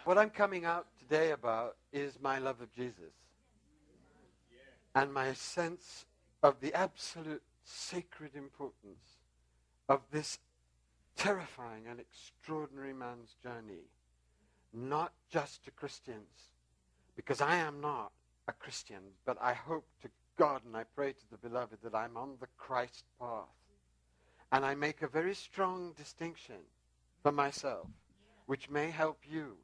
What I'm coming out today about is my love of Jesus and my sense of the absolute sacred importance of this terrifying and extraordinary man's journey, not just to Christians, because I am not a Christian, but I hope to God and I pray to the beloved that I'm on the Christ path. And I make a very strong distinction for myself, which may help you.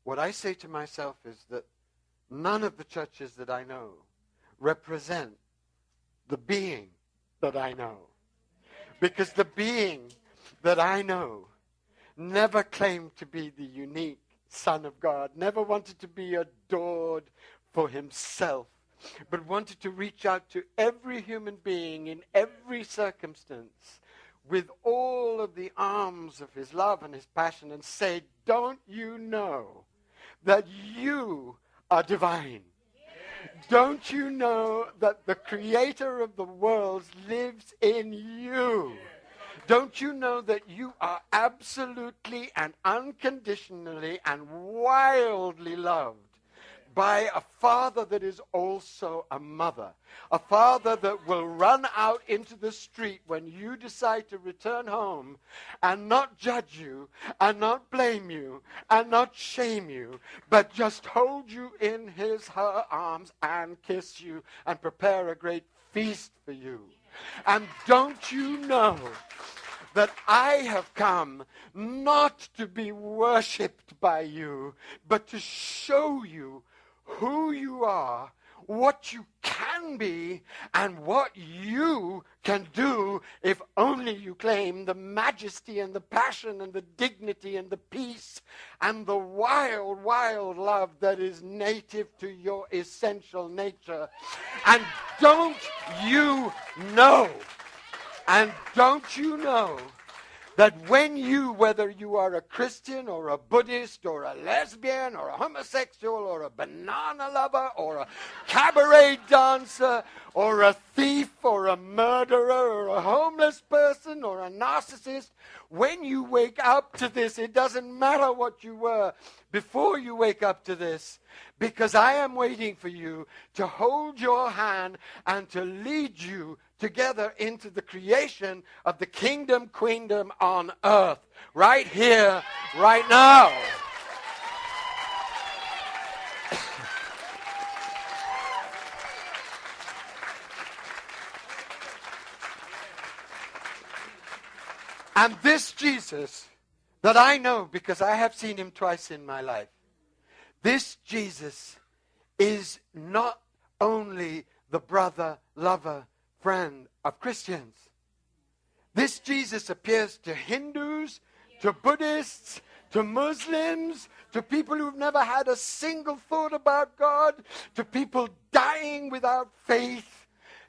What I say to myself is that none of the churches that I know represent the being that I know. Because the being that I know never claimed to be the unique Son of God, never wanted to be adored for himself, but wanted to reach out to every human being in every circumstance with all of the arms of his love and his passion and say, don't you know that you are divine? Don't you know that the creator of the world lives in you? Don't you know that you are absolutely and unconditionally and wildly loved by a father that is also a mother, a father that will run out into the street when you decide to return home and not judge you and not blame you and not shame you, but just hold you in her arms and kiss you and prepare a great feast for you. And don't you know that I have come not to be worshipped by you, but to show you who you are, what you can be, and what you can do if only you claim the majesty and the passion and the dignity and the peace and the wild, wild love that is native to your essential nature. And don't you know, that when you, whether you are a Christian or a Buddhist or a lesbian or a homosexual or a banana lover or a cabaret dancer or a thief or a murderer or a homeless person or a narcissist, when you wake up to this, it doesn't matter what you were before you wake up to this, because I am waiting for you to hold your hand and to lead you together into the creation of the kingdom, queendom on earth, right here, right now. And this Jesus that I know, because I have seen him twice in my life, this Jesus is not only the brother, lover, friend of Christians. This Jesus appears to Hindus, to Buddhists, to Muslims, to people who've never had a single thought about God, to people dying without faith,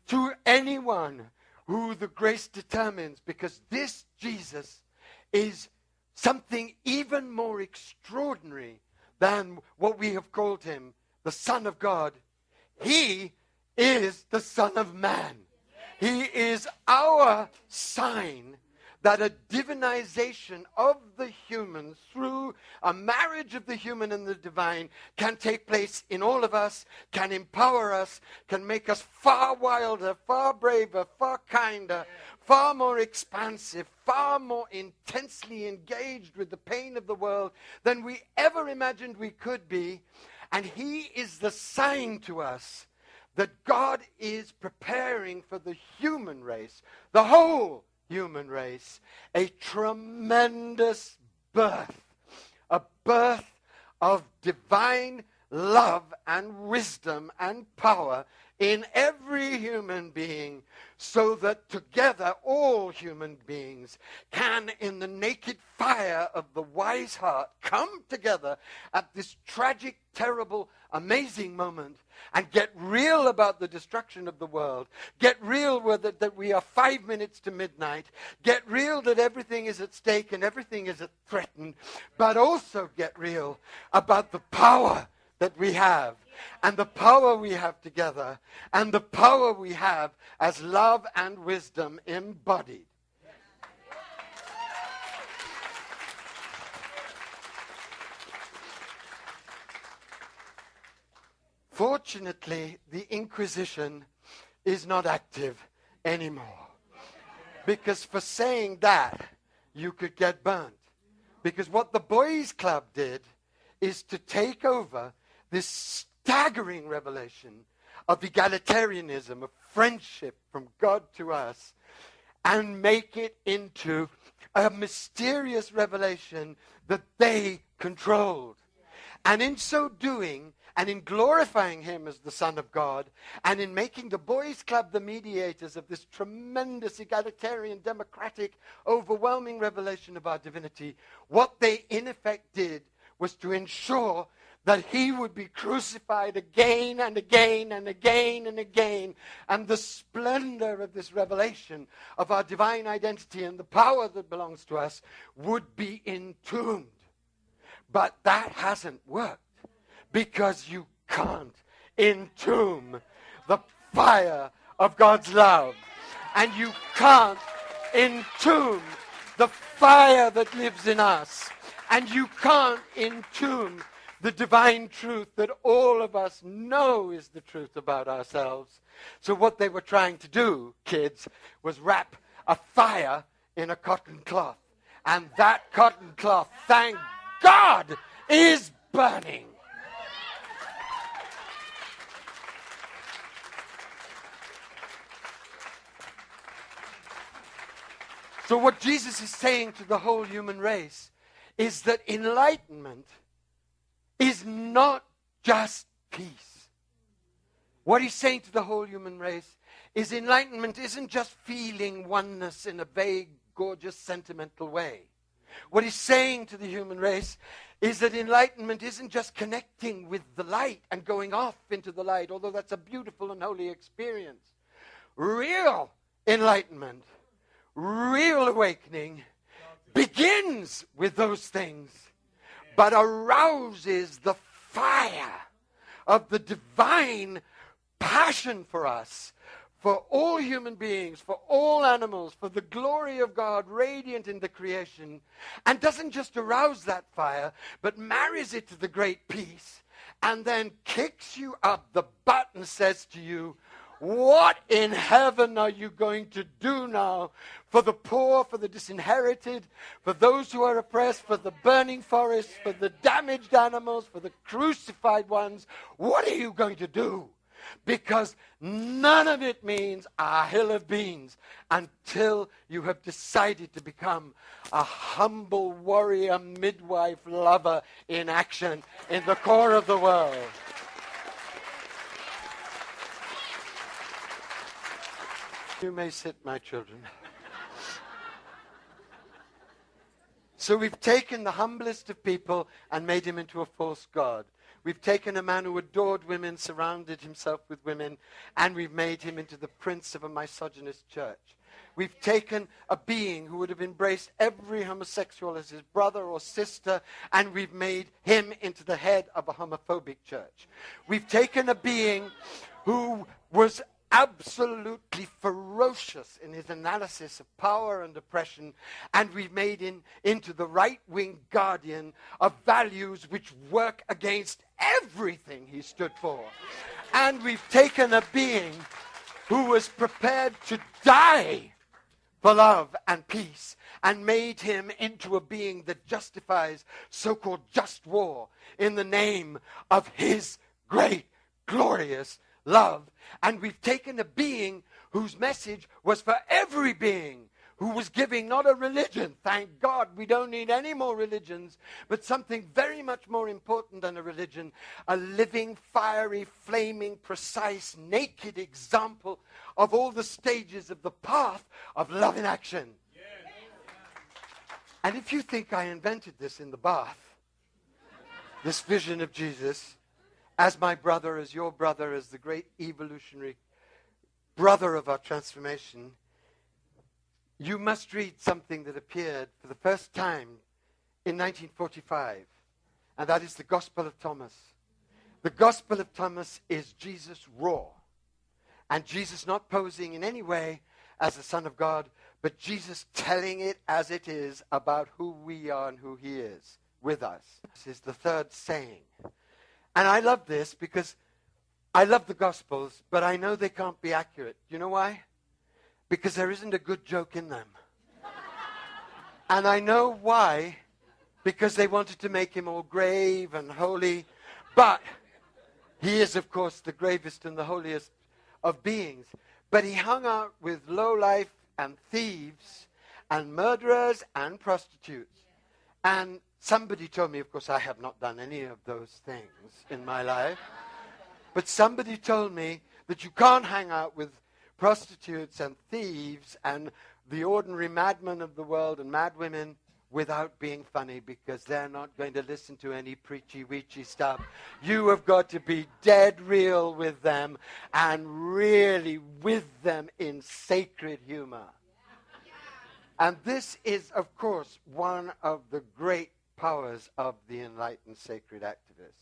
to anyone who the grace determines, because this Jesus is something even more extraordinary than what we have called him, the Son of God. He is the Son of Man. He is our sign that a divinization of the human through a marriage of the human and the divine can take place in all of us, can empower us, can make us far wilder, far braver, far kinder, far more expansive, far more intensely engaged with the pain of the world than we ever imagined we could be. And he is the sign to us that God is preparing for the human race, the whole human race, a tremendous birth, a birth of divine love and wisdom and power in every human being, so that together all human beings can, in the naked fire of the wise heart, come together at this tragic, terrible, amazing moment and get real about the destruction of the world, get real with it that we are 5 minutes to midnight, get real that everything is at stake and everything is threatened, but also get real about the power that we have, and the power we have together, and the power we have as love and wisdom embodied. Fortunately, the Inquisition is not active anymore. Because for saying that, you could get burnt. Because what the Boys Club did is to take over this staggering revelation of egalitarianism, of friendship from God to us, and make it into a mysterious revelation that they controlled. And in so doing, and in glorifying him as the Son of God, and in making the Boys Club the mediators of this tremendous egalitarian, democratic, overwhelming revelation of our divinity, what they in effect did was to ensure that he would be crucified again and again and again and again, and the splendor of this revelation of our divine identity and the power that belongs to us would be entombed. But that hasn't worked, because you can't entomb the fire of God's love. And you can't entomb the fire that lives in us. And you can't entomb the divine truth that all of us know is the truth about ourselves. So what they were trying to do, kids, was wrap a fire in a cotton cloth. And that cotton cloth, thank God, is burning. So what Jesus is saying to the whole human race is that enlightenment is not just peace. What he's saying to the whole human race is enlightenment isn't just feeling oneness in a vague, gorgeous, sentimental way. What he's saying to the human race is that enlightenment isn't just connecting with the light and going off into the light, although that's a beautiful and holy experience. Real enlightenment, real awakening begins with those things, but arouses the fire of the divine passion for us, for all human beings, for all animals, for the glory of God radiant in the creation, and doesn't just arouse that fire, but marries it to the great peace, and then kicks you up the butt and says to you, what in heaven are you going to do now for the poor, for the disinherited, for those who are oppressed, for the burning forests, for the damaged animals, for the crucified ones? What are you going to do? Because none of it means a hill of beans until you have decided to become a humble warrior, midwife, lover in action in the core of the world. You may sit, my children. So we've taken the humblest of people and made him into a false god. We've taken a man who adored women, surrounded himself with women, and we've made him into the prince of a misogynist church. We've taken a being who would have embraced every homosexual as his brother or sister, and we've made him into the head of a homophobic church. We've taken a being who was absolutely ferocious in his analysis of power and oppression, and we've made him into the right-wing guardian of values which work against everything he stood for. And we've taken a being who was prepared to die for love and peace, and made him into a being that justifies so-called just war in the name of his great, glorious love. And we've taken a being whose message was for every being, who was giving not a religion. Thank God we don't need any more religions, but something very much more important than a religion, a living, fiery, flaming, precise, naked example of all the stages of the path of love in action. Yes. And if you think I invented this in the bath, this vision of Jesus as my brother, as your brother, as the great evolutionary brother of our transformation, you must read something that appeared for the first time in 1945, and that is the Gospel of Thomas. The Gospel of Thomas is Jesus raw, and Jesus not posing in any way as the Son of God, but Jesus telling it as it is about who we are and who he is with us. This is the third saying. And I love this because I love the Gospels, but I know they can't be accurate. You know why? Because there isn't a good joke in them. And I know why. Because they wanted to make him all grave and holy. But he is, of course, the gravest and the holiest of beings. But he hung out with lowlife and thieves and murderers and prostitutes. And somebody told me, of course, I have not done any of those things in my life. But somebody told me that you can't hang out with prostitutes and thieves and the ordinary madmen of the world and madwomen without being funny, because they're not going to listen to any preachy-weechy stuff. You have got to be dead real with them and really with them in sacred humor. And this is, of course, one of the great powers of the enlightened sacred activist.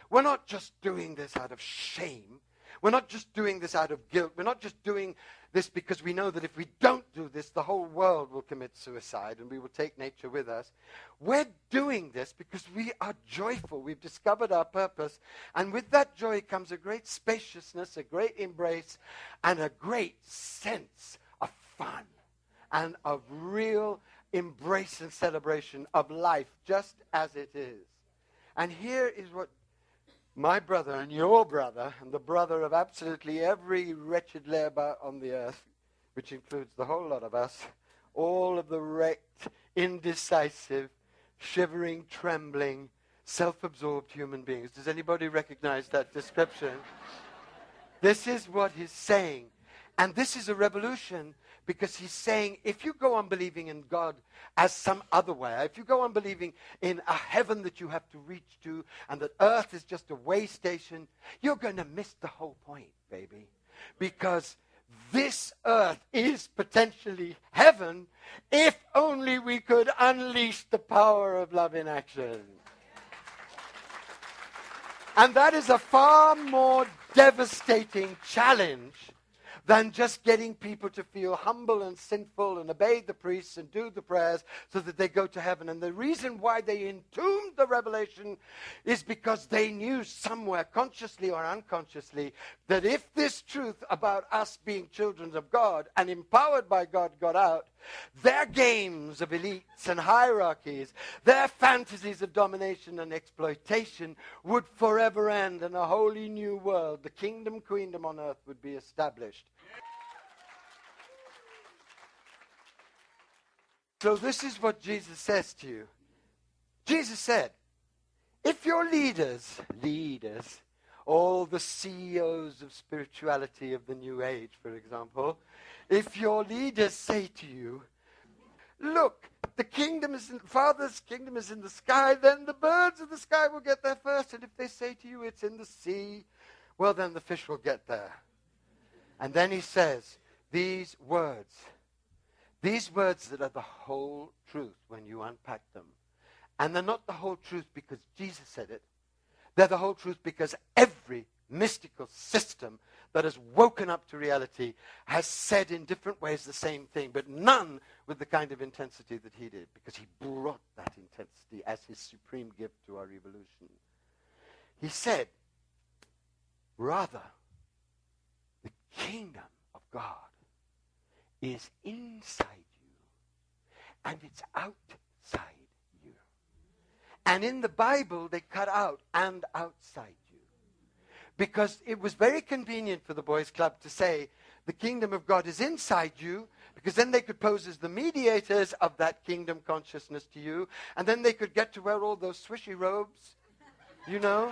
We're not just doing this out of shame. We're not just doing this out of guilt. We're not just doing this because we know that if we don't do this, the whole world will commit suicide and we will take nature with us. We're doing this because we are joyful. We've discovered our purpose. And with that joy comes a great spaciousness, a great embrace, and a great sense of fun and of real embrace and celebration of life just as it is. And here is what my brother and your brother and the brother of absolutely every wretched layabouts on the earth, which includes the whole lot of us, all of the wrecked, indecisive, shivering, trembling, self-absorbed human beings. Does anybody recognize that description? This is what he's saying. And this is a revolution, because he's saying, if you go on believing in God as some other way, if you go on believing in a heaven that you have to reach to, and that earth is just a way station, you're going to miss the whole point, baby. Because this earth is potentially heaven, if only we could unleash the power of love in action. And that is a far more devastating challenge than just getting people to feel humble and sinful and obey the priests and do the prayers so that they go to heaven. And the reason why they entombed the revelation is because they knew somewhere, consciously or unconsciously, that if this truth about us being children of God and empowered by God got out, their games of elites and hierarchies, their fantasies of domination and exploitation would forever end, and a wholly new world, the kingdom, queendom on earth, would be established. So this is what Jesus says to you. Jesus said, if your leaders, all the CEOs of spirituality of the New Age, for example, if your leaders say to you, look, the kingdom is in, Father's kingdom is in the sky, then the birds of the sky will get there first. And if they say to you it's in the sea, well, then the fish will get there. And then he says, these words that are the whole truth when you unpack them. And they're not the whole truth because Jesus said it. They're the whole truth because every mystical system that has woken up to reality has said in different ways the same thing, but none with the kind of intensity that he did, because he brought that intensity as his supreme gift to our evolution. He said, rather, the kingdom of God is inside you, and it's outside you. And in the Bible, they cut out "and outside you," because it was very convenient for the boys' club to say the kingdom of God is inside you, because then they could pose as the mediators of that kingdom consciousness to you, and then they could get to wear all those swishy robes, you know.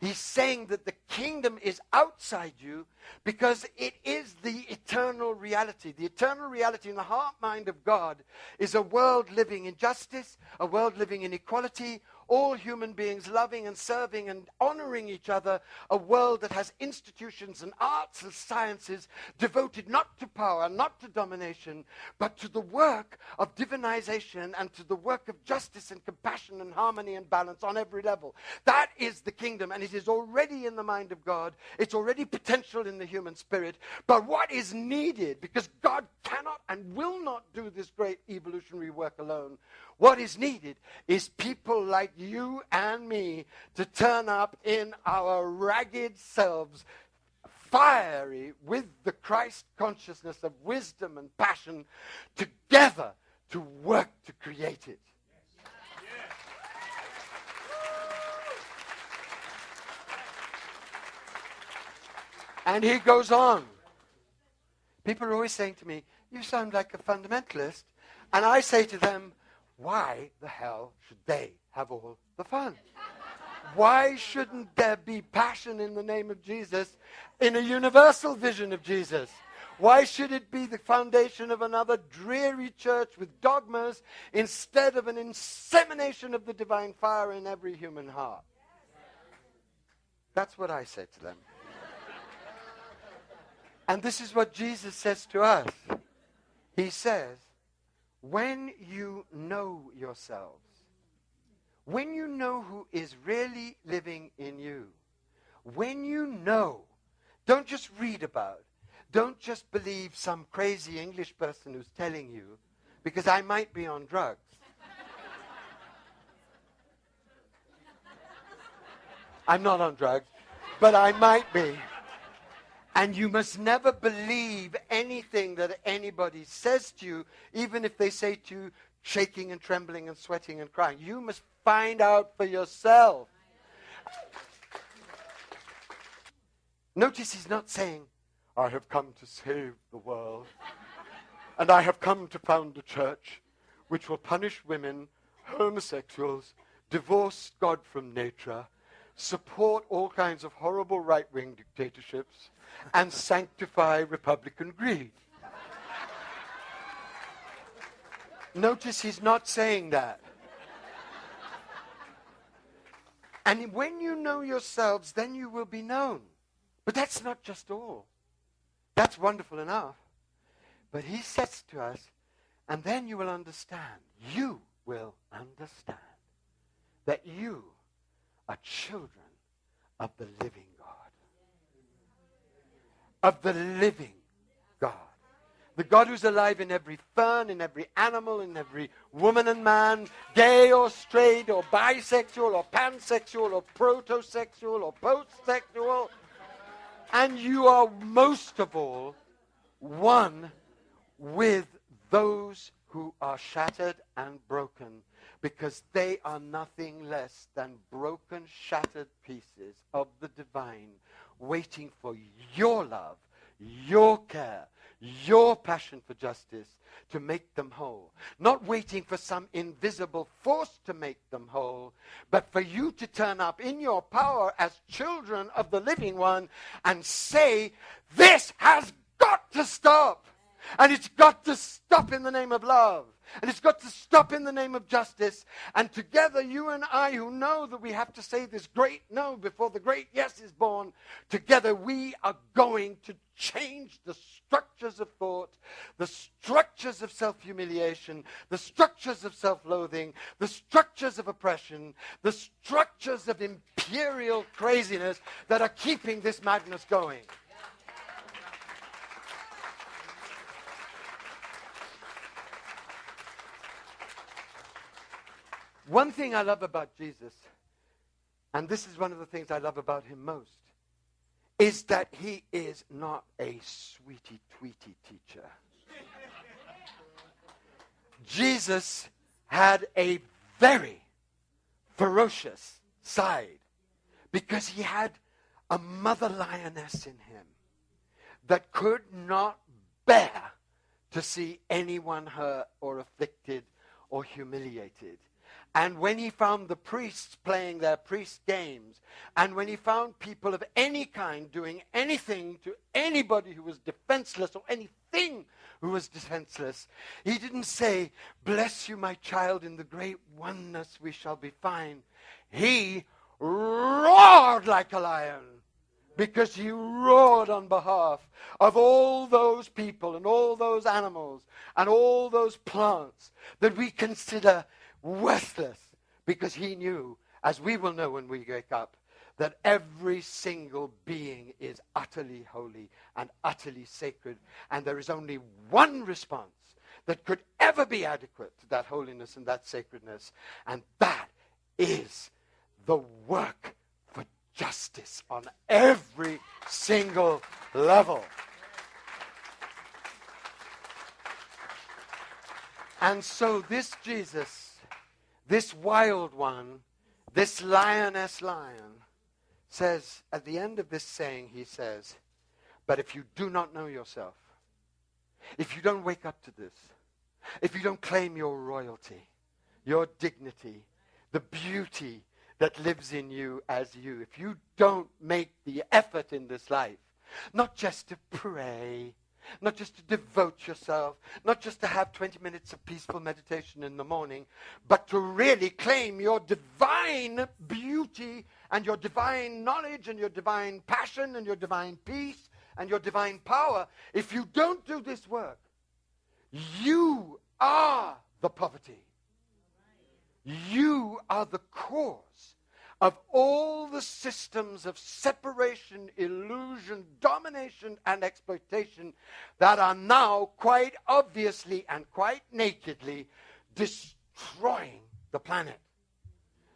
He's saying that the kingdom is outside you because it is the eternal reality. The eternal reality in the heart mind of God is a world living in justice, a world living in equality, all human beings loving and serving and honoring each other, a world that has institutions and arts and sciences devoted not to power, not to domination, but to the work of divinization and to the work of justice and compassion and harmony and balance on every level. That is the kingdom, and it is already in the mind of God. It's already potential in the human spirit. But what is needed, because God cannot and will not do this great evolutionary work alone, what is needed is people like you and me to turn up in our ragged selves, fiery with the Christ consciousness of wisdom and passion, together to work to create it. And he goes on. People are always saying to me, you sound like a fundamentalist. And I say to them, why the hell should they have all the fun? Why shouldn't there be passion in the name of Jesus in a universal vision of Jesus? Why should it be the foundation of another dreary church with dogmas instead of an insemination of the divine fire in every human heart? That's what I say to them. And this is what Jesus says to us. He says, when you know yourselves, when you know who is really living in you, when you know, don't just read about, don't just believe some crazy English person who's telling you, because I might be on drugs. I'm not on drugs, but I might be. And you must never believe anything that anybody says to you, even if they say to you, shaking and trembling and sweating and crying. You must find out for yourself. Notice he's not saying, I have come to save the world, and I have come to found a church which will punish women, homosexuals, divorce God from nature, support all kinds of horrible right-wing dictatorships, and sanctify Republican greed. Notice he's not saying that. And when you know yourselves, then you will be known. But that's not just all. That's wonderful enough. But he says to us, and then you will understand, you will understand that you are children of the living God. Of the living God. The God who's alive in every fern, in every animal, in every woman and man, gay or straight or bisexual or pansexual or protosexual or postsexual. And you are most of all one with those who are shattered and broken, because they are nothing less than broken, shattered pieces of the divine, waiting for your love, your care, your passion for justice to make them whole. Not waiting for some invisible force to make them whole, but for you to turn up in your power as children of the living one and say, this has got to stop. And it's got to stop in the name of love. And it's got to stop in the name of justice. And together, you and I, who know that we have to say this great no before the great yes is born, together we are going to change the structures of thought, the structures of self-humiliation, the structures of self-loathing, the structures of oppression, the structures of imperial craziness that are keeping this madness going. One thing I love about Jesus, and this is one of the things I love about him most, is that he is not a sweetie-tweetie teacher. Jesus had a very ferocious side because he had a mother lioness in him that could not bear to see anyone hurt or afflicted or humiliated. And when he found the priests playing their priest games, and when he found people of any kind doing anything to anybody who was defenseless or anything who was defenseless, he didn't say, "Bless you, my child, in the great oneness we shall be fine." He roared like a lion, because he roared on behalf of all those people and all those animals and all those plants that we consider worthless, because he knew, as we will know when we wake up, that every single being is utterly holy and utterly sacred, and there is only one response that could ever be adequate to that holiness and that sacredness, and that is the work for justice on every single level. And so this Jesus, this wild one, this lioness lion, says, at the end of this saying, he says, "But if you do not know yourself, if you don't wake up to this, if you don't claim your royalty, your dignity, the beauty that lives in you as you, if you don't make the effort in this life, not just to pray, not just to devote yourself, not just to have 20 minutes of peaceful meditation in the morning, but to really claim your divine beauty and your divine knowledge and your divine passion and your divine peace and your divine power, if you don't do this work, you are the poverty. You are the cause of all the systems of separation, illusion, domination, and exploitation that are now quite obviously and quite nakedly destroying the planet."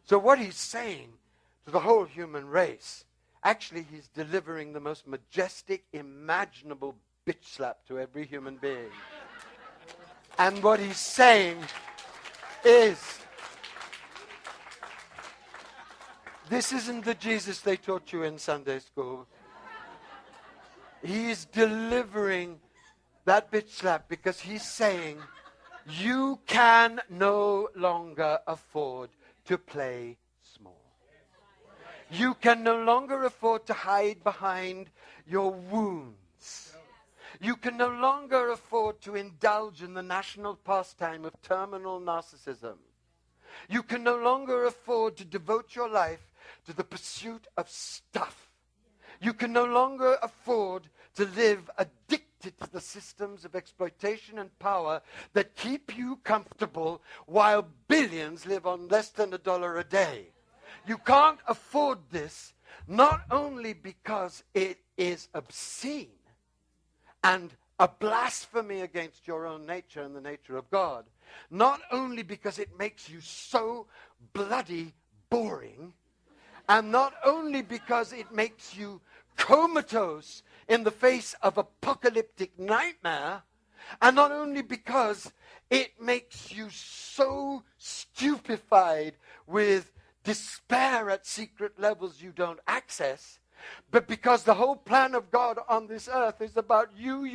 So what he's saying to the whole human race, actually he's delivering the most majestic, imaginable bitch slap to every human being. And what he's saying is, this isn't the Jesus they taught you in Sunday school. He's delivering that bitch slap because he's saying, you can no longer afford to play small. You can no longer afford to hide behind your wounds. You can no longer afford to indulge in the national pastime of terminal narcissism. You can no longer afford to devote your life to the pursuit of stuff. You can no longer afford to live addicted to the systems of exploitation and power that keep you comfortable while billions live on less than $1 a day. You can't afford this, not only because it is obscene and a blasphemy against your own nature and the nature of God, not only because it makes you so bloody boring, and not only because it makes you comatose in the face of apocalyptic nightmare, and not only because it makes you so stupefied with despair at secret levels you don't access, but because the whole plan of God on this earth is about you